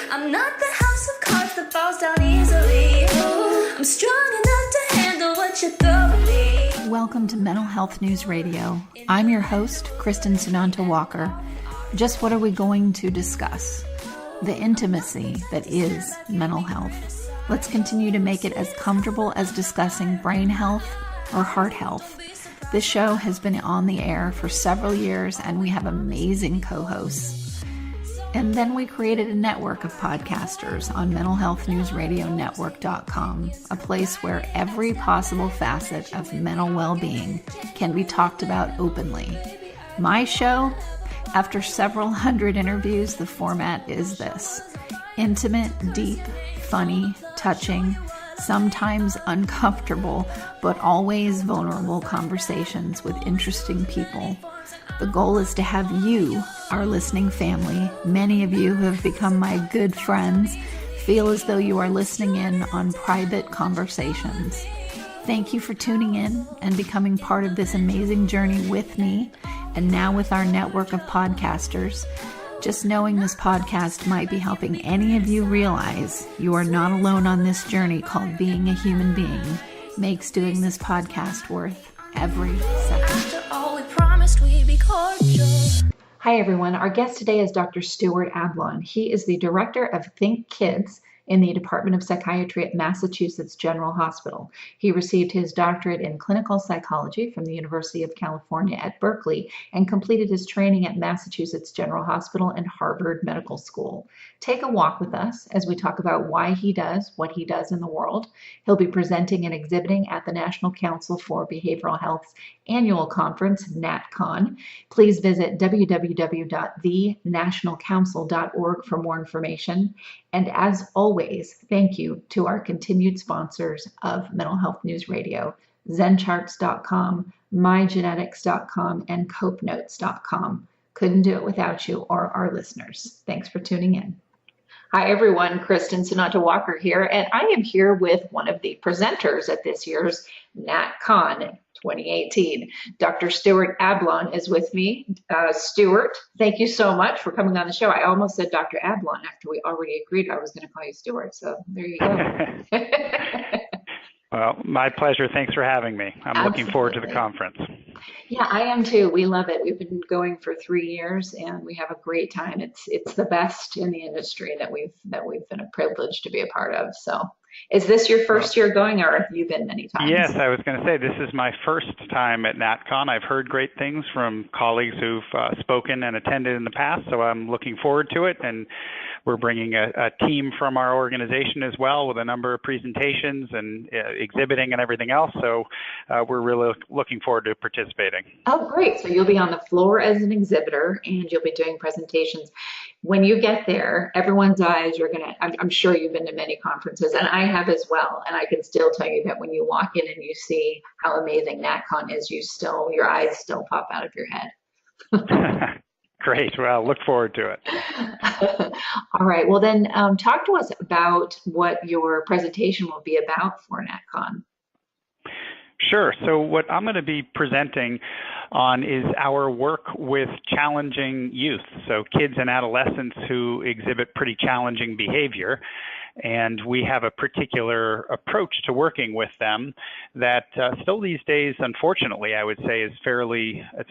I'm not the house of cards that falls down easily. Ooh, I'm strong enough to handle what you throw at me. Welcome to Mental Health News Radio. I'm your host, Kristin Walker. Just what are we going to discuss? The intimacy that is mental health. Let's continue to make it as comfortable as discussing brain health or heart health. This show has been on the air for several years and we have amazing co-hosts. And then we created a network of podcasters on mentalhealthnewsradionetwork.com, a place where every possible facet of mental well-being can be talked about openly. My show, after several hundred interviews, the format is this: intimate, deep, funny, touching, sometimes uncomfortable, but always vulnerable conversations with interesting people. The goal is to have you, our listening family, many of you who have become my good friends, feel as though you are listening in on private conversations. Thank you for tuning in and becoming part of this amazing journey with me, and now with our network of podcasters. Just knowing this podcast might be helping any of you realize you are not alone on this journey called being a human being makes doing this podcast worth every second. After all we promised, we'd be cordial. Hi everyone, our guest today is Dr. Stuart Ablon. He is the director of ThinkKids in the Department of Psychiatry at Massachusetts General Hospital. He received his doctorate in clinical psychology from the University of California at Berkeley and completed his training at Massachusetts General Hospital and Harvard Medical School. Take a walk with us as we talk about why he does what he does in the world. He'll be presenting and exhibiting at the National Council for Behavioral Health's annual conference, NAT Con. Please visit www.thenationalcouncil.org for more information. And as always, thank you to our continued sponsors of Mental Health News Radio, zencharts.com, mygenetics.com, and copenotes.com. Couldn't do it without you or our listeners. Thanks for tuning in. Hi, everyone. Kristin Walker here, and I am here with one of the presenters at this year's NAT Con 2018. Dr. Stuart Ablon is with me. Stuart, thank you so much for coming on the show. I almost said Dr. Ablon after we already agreed I was going to call you Stuart, so there you go. Well, my pleasure. Thanks for having me. I'm looking forward to the conference. Yeah, I am too. We love it. We've been going for 3 years and we have a great time. It's the best in the industry that we've been a privilege to be a part of. So is this your first year going, or have you been many times? Yes, I was going to say this is my first time at NAT Con. I've heard great things from colleagues who've spoken and attended in the past, so I'm looking forward to it. And we're bringing a team from our organization as well with a number of presentations and exhibiting and everything else. So we're really looking forward to participating. Oh, great. So you'll be on the floor as an exhibitor and you'll be doing presentations. When you get there, everyone's eyes are I'm sure you've been to many conferences, and I have as well. And I can still tell you that when you walk in and you see how amazing NatCon is, your eyes still pop out of your head. Great. Well, look forward to it. All right. Well, then talk to us about what your presentation will be about for NatCon. Sure. So what I'm going to be presenting on is our work with challenging youth, so kids and adolescents who exhibit pretty challenging behavior. And we have a particular approach to working with them that still these days, unfortunately, I would say it's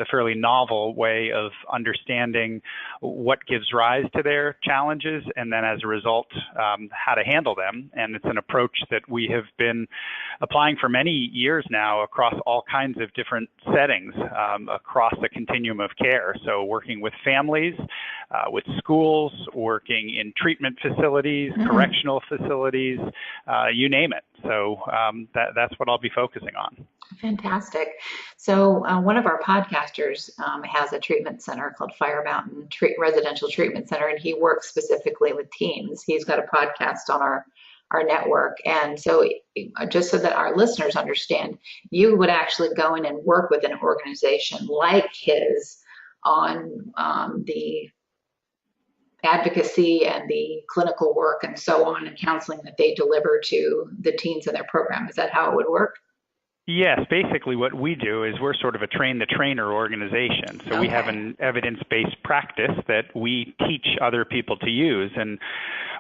a fairly novel way of understanding what gives rise to their challenges and then as a result, how to handle them. And it's an approach that we have been applying for many years now across all kinds of different settings across the continuum of care. So working with families, with schools, working in treatment facilities, correctional facilities, you name it. So that's what I'll be focusing on. Fantastic. So one of our podcasters has a treatment center called Fire Mountain Residential Treatment Center, and he works specifically with teens. He's got a podcast on our network. And so just so that our listeners understand, you would actually go in and work with an organization like his on the advocacy and the clinical work and so on and counseling that they deliver to the teens in their program. Is that how it would work? Yes, basically what we do is we're sort of a train-the-trainer organization. So we have an evidence-based practice that we teach other people to use. And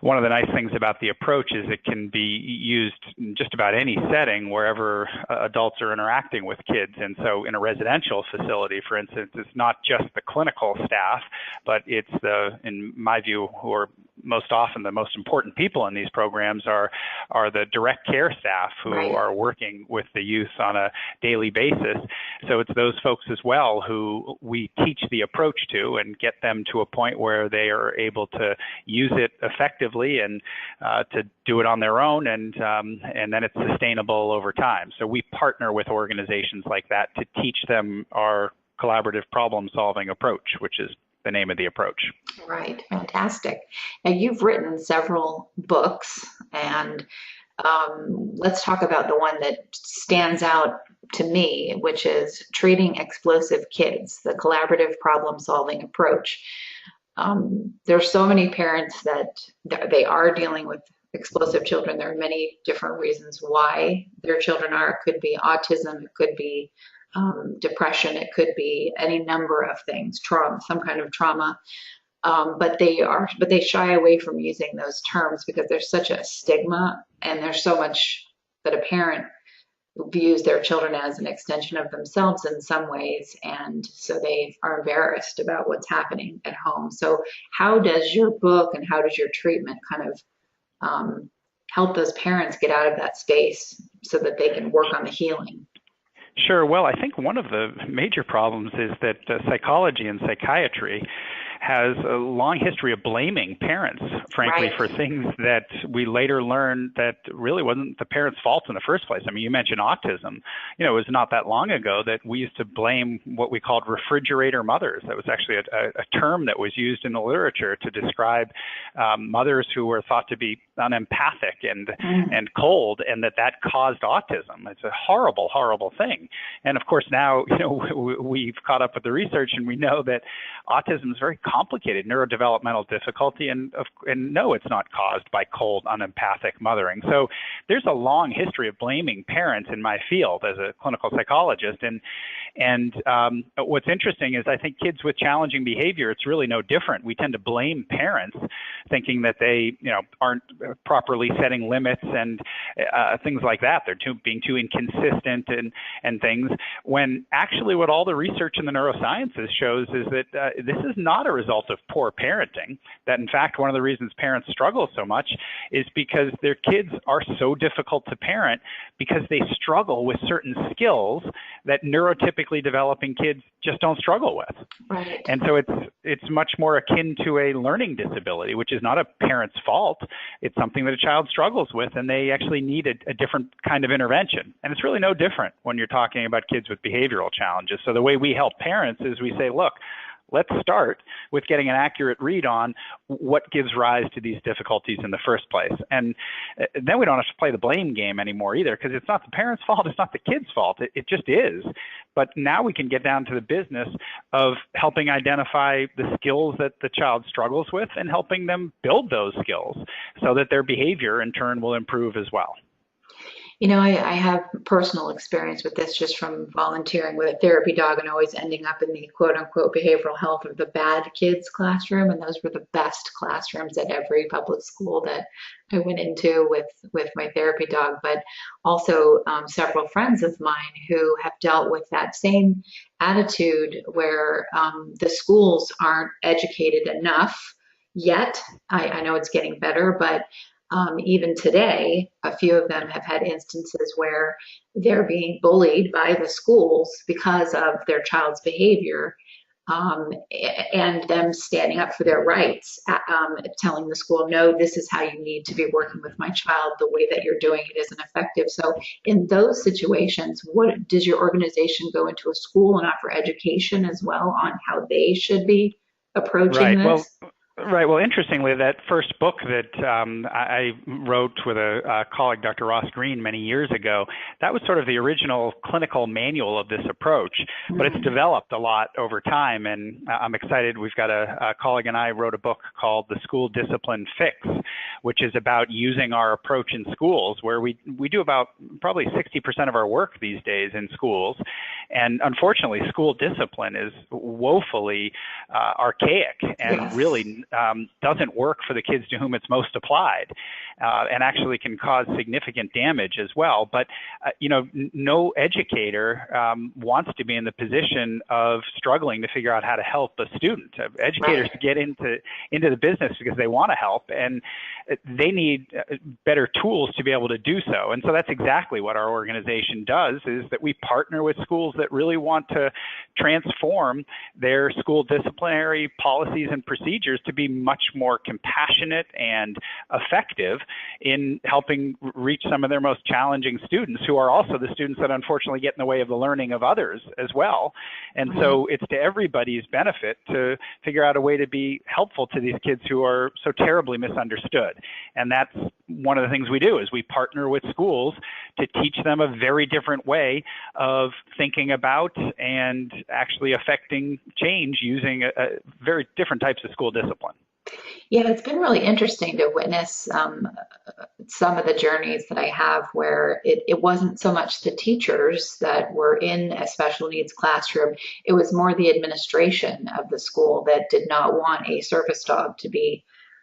one of the nice things about the approach is it can be used in just about any setting wherever adults are interacting with kids. And so in a residential facility, for instance, it's not just the clinical staff, but it's in my view, who are most often the most important people in these programs are the direct care staff who are working with the youth on a daily basis. So it's those folks as well who we teach the approach to and get them to a point where they are able to use it effectively and to do it on their own, and then it's sustainable over time. So we partner with organizations like that to teach them our collaborative problem-solving approach, which is the name of the approach. Right, fantastic. Now, you've written several books, and let's talk about the one that stands out to me, which is Treating Explosive Kids, the Collaborative Problem-Solving Approach. There's so many parents that they are dealing with explosive children. There are many different reasons why their children are. It could be autism, it could be depression, it could be any number of things, trauma, some kind of trauma. But they shy away from using those terms because there's such a stigma, and there's so much that a parent views their children as an extension of themselves in some ways, and so they are embarrassed about what's happening at home. So how does your book and how does your treatment kind of help those parents get out of that space so that they can work on the healing? Sure. Well, I think one of the major problems is that psychology and psychiatry has a long history of blaming parents, frankly, for things that we later learned that really wasn't the parents' fault in the first place. I mean, you mentioned autism. You know, it was not that long ago that we used to blame what we called refrigerator mothers. That was actually a term that was used in the literature to describe mothers who were thought to be unempathic and cold, and that caused autism. It's a horrible, horrible thing. And of course, now, you know, we've caught up with the research, and we know that autism is very complicated neurodevelopmental difficulty, and no, it's not caused by cold, unempathic mothering. So there's a long history of blaming parents in my field as a clinical psychologist. And what's interesting is I think kids with challenging behavior, it's really no different. We tend to blame parents, thinking that they, you know, aren't properly setting limits and things like that. They're being too inconsistent and things, when actually what all the research in the neurosciences shows is that this is not a result of poor parenting. That in fact, one of the reasons parents struggle so much is because their kids are so difficult to parent because they struggle with certain skills that neurotypically developing kids just don't struggle with. Right. And so it's much more akin to a learning disability, which is not a parent's fault. It's something that a child struggles with, and they actually need a different kind of intervention. And it's really no different when you're talking about kids with behavioral challenges. So the way we help parents is we say, look, let's start with getting an accurate read on what gives rise to these difficulties in the first place. And then we don't have to play the blame game anymore either, because it's not the parent's fault, it's not the kid's fault, it just is. But now we can get down to the business of helping identify the skills that the child struggles with and helping them build those skills so that their behavior in turn will improve as well. You know, I have personal experience with this just from volunteering with a therapy dog and always ending up in the quote unquote behavioral health or the bad kids classroom. And those were the best classrooms at every public school that I went into with my therapy dog, but also several friends of mine who have dealt with that same attitude where the schools aren't educated enough yet. I know it's getting better, but even today, a few of them have had instances where they're being bullied by the schools because of their child's behavior, and them standing up for their rights, telling the school, no, this is how you need to be working with my child. The way that you're doing it isn't effective. So in those situations, what does your organization go into a school and offer education as well on how they should be approaching this? Right. Well, interestingly, that first book that I wrote with a colleague, Dr. Ross Green, many years ago, that was sort of the original clinical manual of this approach, but it's developed a lot over time. And I'm excited. We've got a colleague and I wrote a book called The School Discipline Fix, which is about using our approach in schools, where we do about probably 60% of our work these days in schools. And unfortunately, school discipline is woefully archaic and really doesn't work for the kids to whom it's most applied, and actually can cause significant damage as well. But, no educator wants to be in the position of struggling to figure out how to help a student. Educators get into the business because they want to help, and they need better tools to be able to do so. And so that's exactly what our organization does, is that we partner with schools that really want to transform their school disciplinary policies and procedures to be much more compassionate and effective in helping reach some of their most challenging students, who are also the students that unfortunately get in the way of the learning of others as well. And so it's to everybody's benefit to figure out a way to be helpful to these kids who are so terribly misunderstood. And that's one of the things we do, is we partner with schools to teach them a very different way of thinking about and actually affecting change using very different types of school discipline. Yeah, it's been really interesting to witness some of the journeys that I have where it wasn't so much the teachers that were in a special needs classroom. It was more the administration of the school that did not want a service dog to be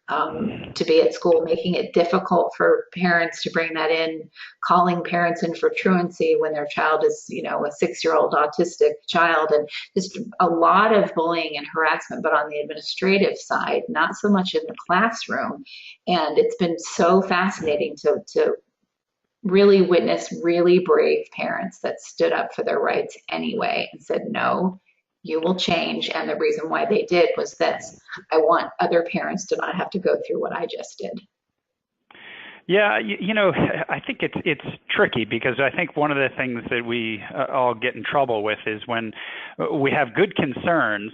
at school, making it difficult for parents to bring that in, calling parents in for truancy when their child is, a 6-year-old autistic child, and just a lot of bullying and harassment, but on the administrative side, not so much in the classroom. And it's been so fascinating to really witness really brave parents that stood up for their rights anyway and said, no, you will change. And the reason why they did was that I want other parents to not have to go through what I just did. Yeah, I think it's tricky, because I think one of the things that we all get in trouble with is when we have good concerns,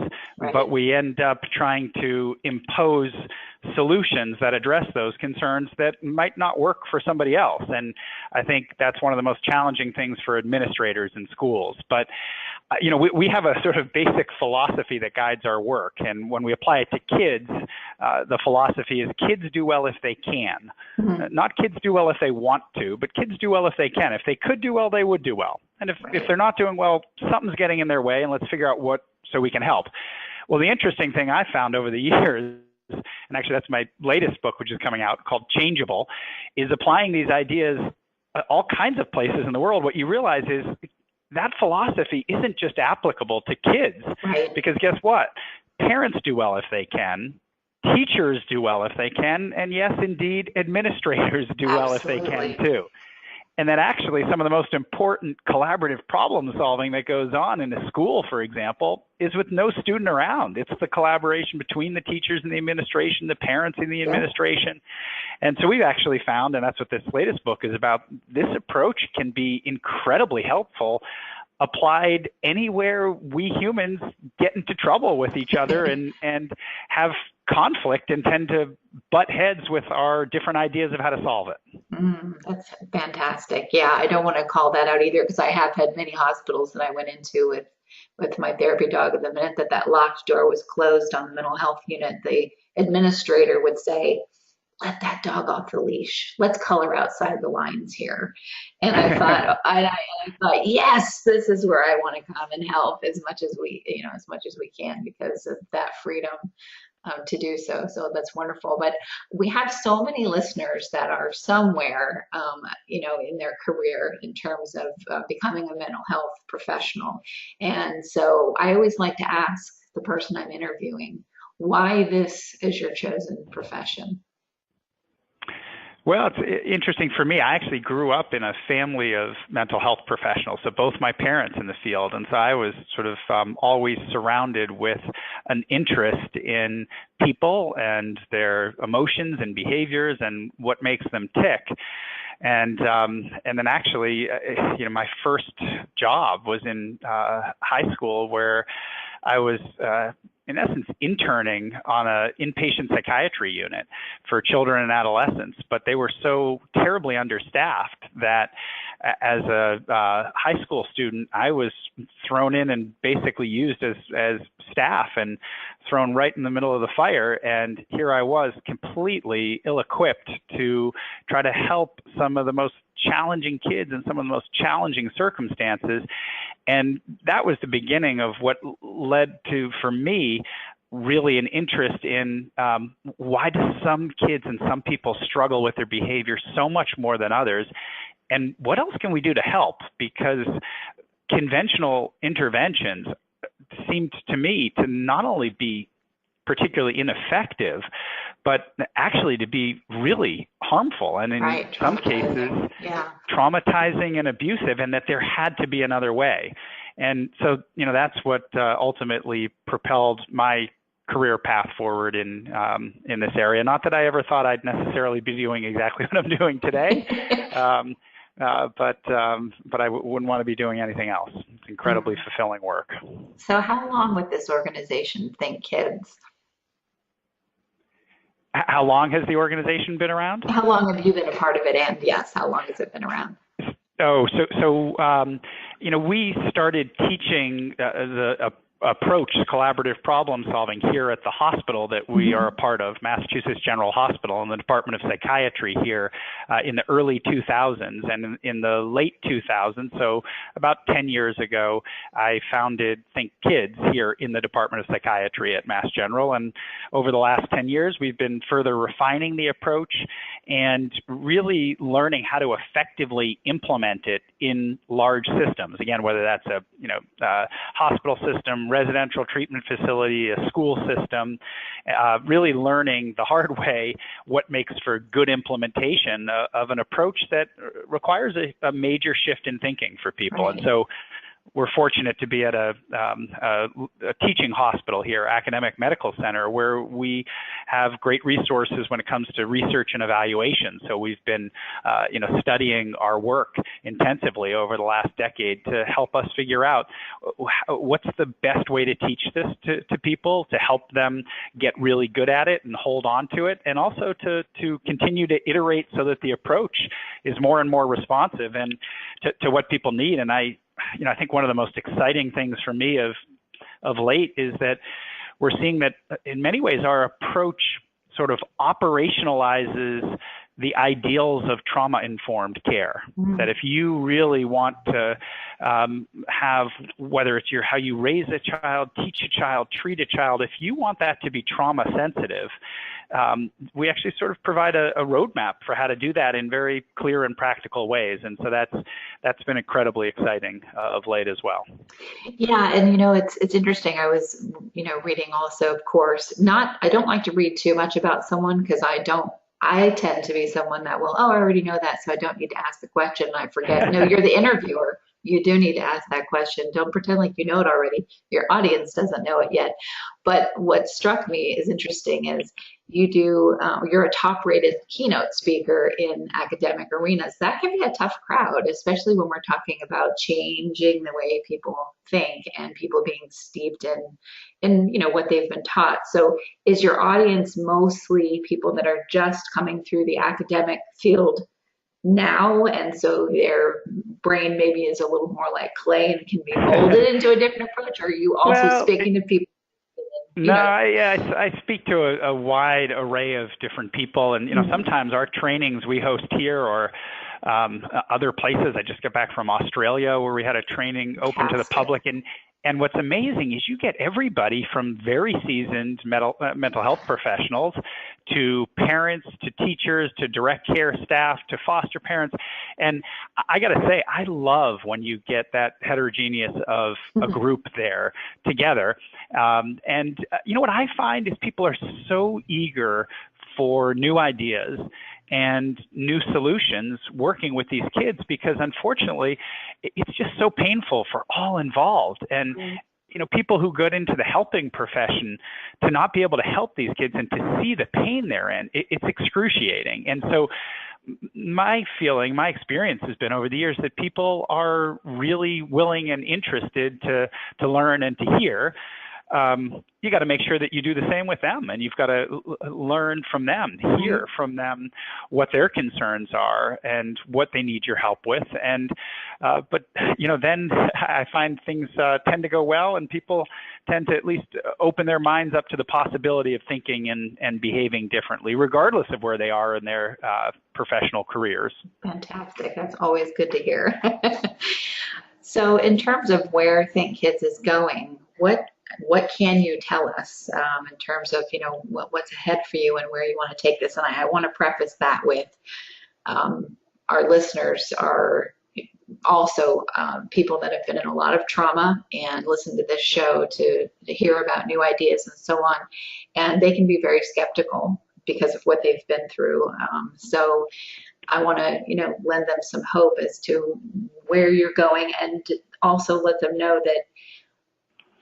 but we end up trying to impose solutions that address those concerns that might not work for somebody else. And I think that's one of the most challenging things for administrators in schools. But we have a sort of basic philosophy that guides our work. And when we apply it to kids, the philosophy is kids do well if they can. Not kids do well if they want to, but kids do well if they can. If they could do well, they would do well. And if they're not doing well, something's getting in their way, and let's figure out what so we can help. Well, the interesting thing I found over the years, and actually that's my latest book, which is coming out, called Changeable, is applying these ideas all kinds of places in the world. What you realize is that philosophy isn't just applicable to kids, because guess what? Parents do well if they can. Teachers do well if they can. And yes, indeed, administrators do well if they can too. And that actually some of the most important collaborative problem solving that goes on in a school, for example, is with no student around. It's the collaboration between the teachers and the administration, the parents and the administration. And so we've actually found, and that's what this latest book is about, this approach can be incredibly helpful applied anywhere we humans get into trouble with each other and have conflict and tend to butt heads with our different ideas of how to solve it. That's fantastic. Yeah, I don't want to call that out either, because I have had many hospitals that I went into with my therapy dog, and the minute that locked door was closed on the mental health unit, the administrator would say, let that dog off the leash. Let's color outside the lines here. And I thought, I thought, yes, this is where I want to come and help as much as we can, because of that freedom to do so. So that's wonderful. But we have so many listeners that are somewhere, in their career in terms of becoming a mental health professional. And so I always like to ask the person I'm interviewing, why this is your chosen profession? Well, it's interesting for me. I actually grew up in a family of mental health professionals, so both my parents in the field. And so I was sort of always surrounded with an interest in people and their emotions and behaviors and what makes them tick. And then actually, my first job was in high school, where I was in essence interning on an inpatient psychiatry unit for children and adolescents, but they were so terribly understaffed that as a high school student, I was thrown in and basically used as staff and thrown right in the middle of the fire. And here I was completely ill-equipped to try to help some of the most challenging kids in some of the most challenging circumstances. And that was the beginning of what led to, for me, really an interest in why do some kids and some people struggle with their behavior so much more than others, and what else can we do to help? Because conventional interventions seemed to me to not only be particularly ineffective, but actually to be really harmful, and in some cases traumatizing and abusive, and that there had to be another way. And so, that's what ultimately propelled my career path forward in this area. Not that I ever thought I'd necessarily be doing exactly what I'm doing today, but I wouldn't want to be doing anything else. It's incredibly fulfilling work. So how long with this organization, ThinkKids? How long has the organization been around? How long have you been a part of it? And yes, how long has it been around? We started teaching the approach to collaborative problem solving here at the hospital that we are a part of, Massachusetts General Hospital, and the Department of Psychiatry here in the early 2000s. And in the late 2000s, so about 10 years ago, I founded ThinkKids here in the Department of Psychiatry at Mass General. And over the last 10 years, we've been further refining the approach and really learning how to effectively implement it in large systems. Again, whether that's a hospital system, residential treatment facility, a school system, really learning the hard way what makes for good implementation of an approach that requires a major shift in thinking for people. Right. And so we're fortunate to be at a teaching hospital here, academic medical center, where we have great resources when it comes to research and evaluation. So we've been, studying our work intensively over the last decade to help us figure out what's the best way to teach this to people, to help them get really good at it and hold on to it, and also to continue to iterate so that the approach is more and more responsive and to what people need. And I think one of the most exciting things for me of late is that we're seeing that in many ways our approach sort of operationalizes the ideals of trauma-informed care. Mm-hmm. That if you really want to have, whether it's how you raise a child, teach a child, treat a child, if you want that to be trauma-sensitive, we actually sort of provide a roadmap for how to do that in very clear and practical ways. And so that's been incredibly exciting of late as well. Yeah, and it's interesting. I was reading also, of course, I don't like to read too much about someone because I tend to be someone that will, I already know that, so I don't need to ask the question and I forget. No, you're the interviewer. You do need to ask that question. Don't pretend like you know it already. Your audience doesn't know it yet. But what struck me is interesting is you're a top-rated keynote speaker in academic arenas. That can be a tough crowd, especially when we're talking about changing the way people think and people being steeped in what they've been taught. So is your audience mostly people that are just coming through the academic field now, and so their brain maybe is a little more like clay and can be molded into a different approach? Or are you also speaking to people? I speak to a wide array of different people, and sometimes our trainings we host here or other places. I just got back from Australia where we had a training open to the public, and what's amazing is you get everybody from very seasoned mental health professionals to parents, to teachers, to direct care staff, to foster parents. And I got to say, I love when you get that heterogeneous of a group there together. And what I find is people are so eager for new ideas and new solutions working with these kids, because unfortunately it's just so painful for all involved. And people who get into the helping profession, to not be able to help these kids and to see the pain they're in, it's excruciating. And so my experience has been over the years that people are really willing and interested to learn and to hear. you got to make sure that you do the same with them, and you've got to learn from them, hear from them what their concerns are and what they need your help with. And but then I find things tend to go well, and people tend to at least open their minds up to the possibility of thinking and behaving differently, regardless of where they are in their professional careers. Fantastic. That's always good to hear. So in terms of where ThinkKids is going, what can you tell us in terms of, what's ahead for you and where you want to take this? And I want to preface that with our listeners are also people that have been in a lot of trauma and listen to this show to hear about new ideas and so on. And they can be very skeptical because of what they've been through. So I want to, lend them some hope as to where you're going, and also let them know that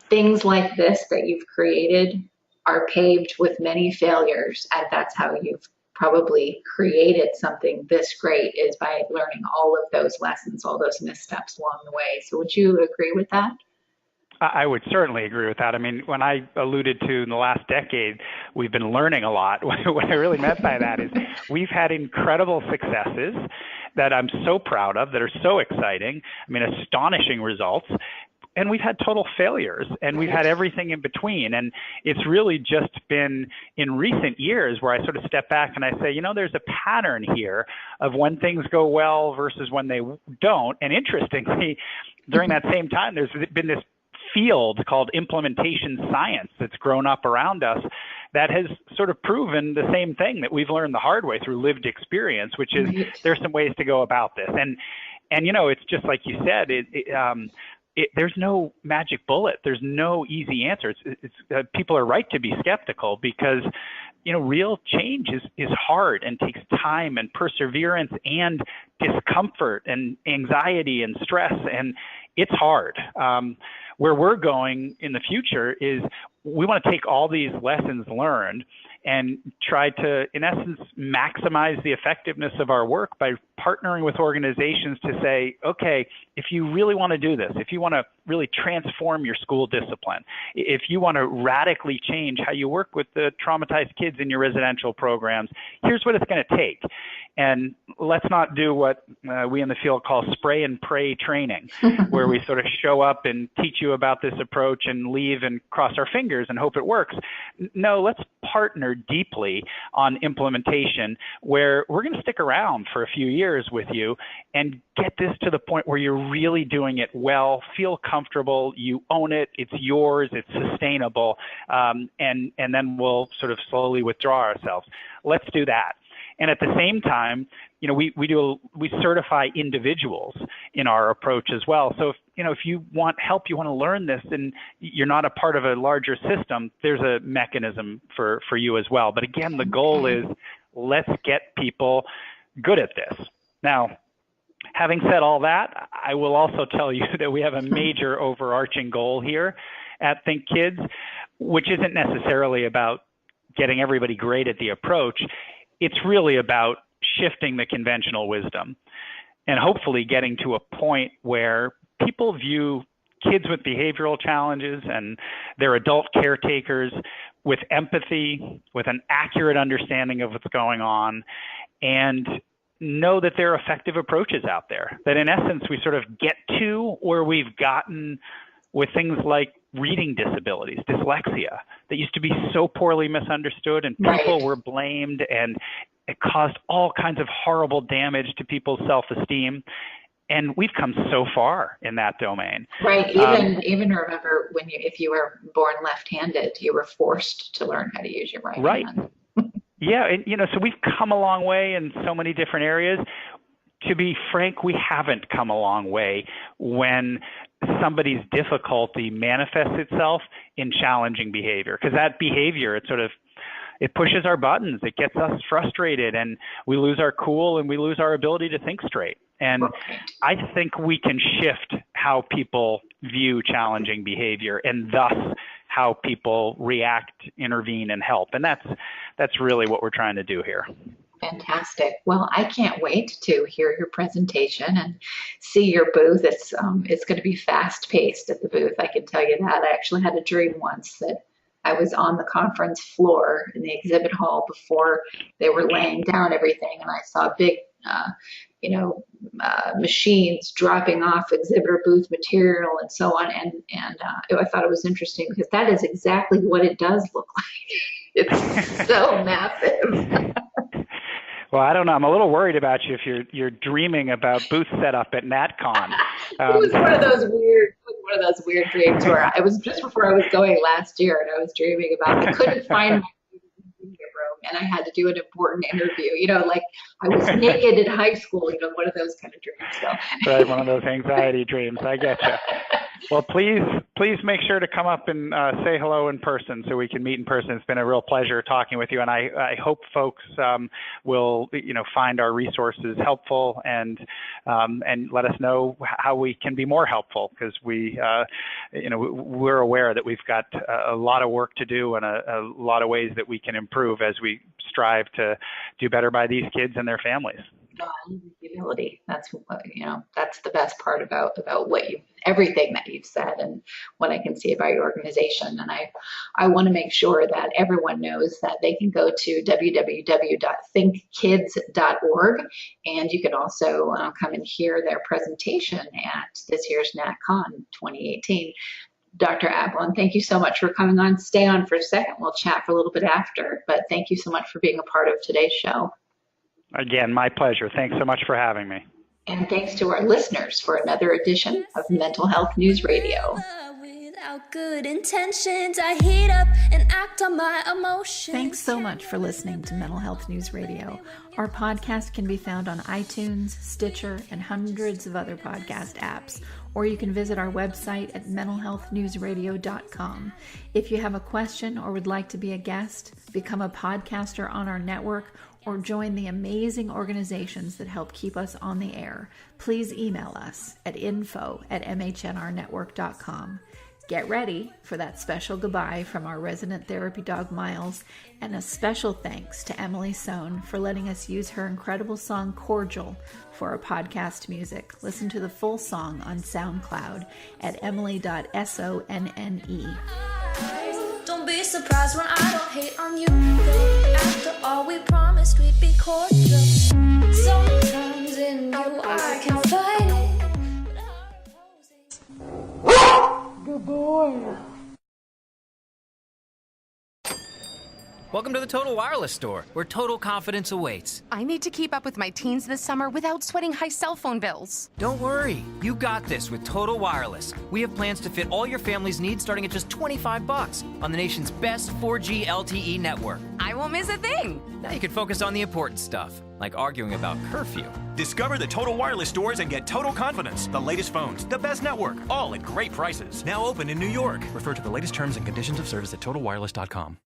things like this that you've created are paved with many failures, and that's how you've probably created something this great, is by learning all of those lessons, all those missteps along the way. So would you agree with that? I would certainly agree with that. I mean, when I alluded to in the last decade, we've been learning a lot. What I really meant by that is we've had incredible successes that I'm so proud of, that are so exciting. I mean, astonishing results. And we've had total failures, and we've had everything in between. And it's really just been in recent years where I sort of step back and I say, there's a pattern here of when things go well versus when they don't. And interestingly, during that same time, there's been this field called implementation science that's grown up around us that has sort of proven the same thing that we've learned the hard way through lived experience, which is there's some ways to go about this. And it's just like you said, there's no magic bullet. There's no easy answer. People are right to be skeptical because, real change is hard and takes time and perseverance and discomfort and anxiety and stress, and it's hard. Where we're going in the future is we want to take all these lessons learned and try to, in essence, maximize the effectiveness of our work by partnering with organizations to say, okay, if you really want to do this, if you want to really transform your school discipline, if you want to radically change how you work with the traumatized kids in your residential programs, here's what it's going to take. And let's not do what we in the field call spray and pray training, where we sort of show up and teach you about this approach and leave and cross our fingers and hope it works. No, let's partner deeply on implementation, where we're going to stick around for a few years with you and get this to the point where you're really doing it well, feel comfortable, you own it, it's yours, it's sustainable, and then we'll sort of slowly withdraw ourselves. Let's do that. And at the same time, we certify individuals in our approach as well. So if you want help, you want to learn this, and you're not a part of a larger system, there's a mechanism for you as well. But again, the goal is let's get people good at this. Now, having said all that, I will also tell you that we have a major overarching goal here at ThinkKids, which isn't necessarily about getting everybody great at the approach. It's really about shifting the conventional wisdom and hopefully getting to a point where people view kids with behavioral challenges and their adult caretakers with empathy, with an accurate understanding of what's going on, and know that there are effective approaches out there. That in essence, we sort of get to where we've gotten with things like reading disabilities, dyslexia, that used to be so poorly misunderstood, and people were blamed, and it caused all kinds of horrible damage to people's self-esteem. And we've come so far in that domain. Right. Even remember if you were born left-handed, you were forced to learn how to use your right hand. Yeah. And, so we've come a long way in so many different areas. To be frank, we haven't come a long way when somebody's difficulty manifests itself in challenging behavior, because that behavior, it pushes our buttons, it gets us frustrated, and we lose our cool and we lose our ability to think straight. And I think we can shift how people view challenging behavior, and thus how people react, intervene, and help. And that's really what we're trying to do here. Fantastic. Well, I can't wait to hear your presentation and see your booth. It's going to be fast paced at the booth. I can tell you that. I actually had a dream once that I was on the conference floor in the exhibit hall before they were laying down everything, and I saw big, machines dropping off exhibitor booth material and so on. And I thought it was interesting because that is exactly what it does look like. It's so massive. Well, I don't know. I'm a little worried about you if you're dreaming about booth setup at NAT Con. It was one of those weird dreams where I was just before I was going last year, and I was dreaming about I couldn't find my room, and I had to do an important interview. Like I was naked in high school. One of those kind of dreams. So. Right, one of those anxiety dreams. I get you. Well, please make sure to come up and say hello in person so we can meet in person. It's been a real pleasure talking with you, and I hope folks will find our resources helpful and let us know how we can be more helpful, because we're aware that we've got a lot of work to do and a lot of ways that we can improve as we strive to do better by these kids and their families. Humility. That's the best part about everything that you've said and what I can see about your organization. And I want to make sure that everyone knows that they can go to www.thinkkids.org, and you can also come and hear their presentation at this year's NAT Con 2018. Dr. Ablon, thank you so much for coming on. Stay on for a second. We'll chat for a little bit after, but thank you so much for being a part of today's show. Again, my pleasure. Thanks so much for having me. And thanks to our listeners for another edition of Mental Health News Radio. Without good intentions, I heat up and act on my emotions. Thanks so much for listening to Mental Health News Radio. Our podcast can be found on iTunes, Stitcher, and hundreds of other podcast apps. Or you can visit our website at mentalhealthnewsradio.com. If you have a question or would like to be a guest, become a podcaster on our network, or join the amazing organizations that help keep us on the air, please email us at info@mhnrnetwork.com. Get ready for that special goodbye from our resident therapy dog, Miles, and a special thanks to Emily Sohn for letting us use her incredible song, Cordial, for our podcast music. Listen to the full song on SoundCloud at emily.sonne. Don't be surprised when I don't hate on you. After all, we promised we'd be cordial. Sometimes in you I can fight it. Good boy. Welcome to the Total Wireless Store, where total confidence awaits. I need to keep up with my teens this summer without sweating high cell phone bills. Don't worry, you got this with Total Wireless. We have plans to fit all your family's needs starting at just $25 on the nation's best 4G LTE network. I won't miss a thing. Now you can focus on the important stuff, like arguing about curfew. Discover the Total Wireless stores and get total confidence. The latest phones, the best network, all at great prices. Now open in New York. Refer to the latest terms and conditions of service at totalwireless.com.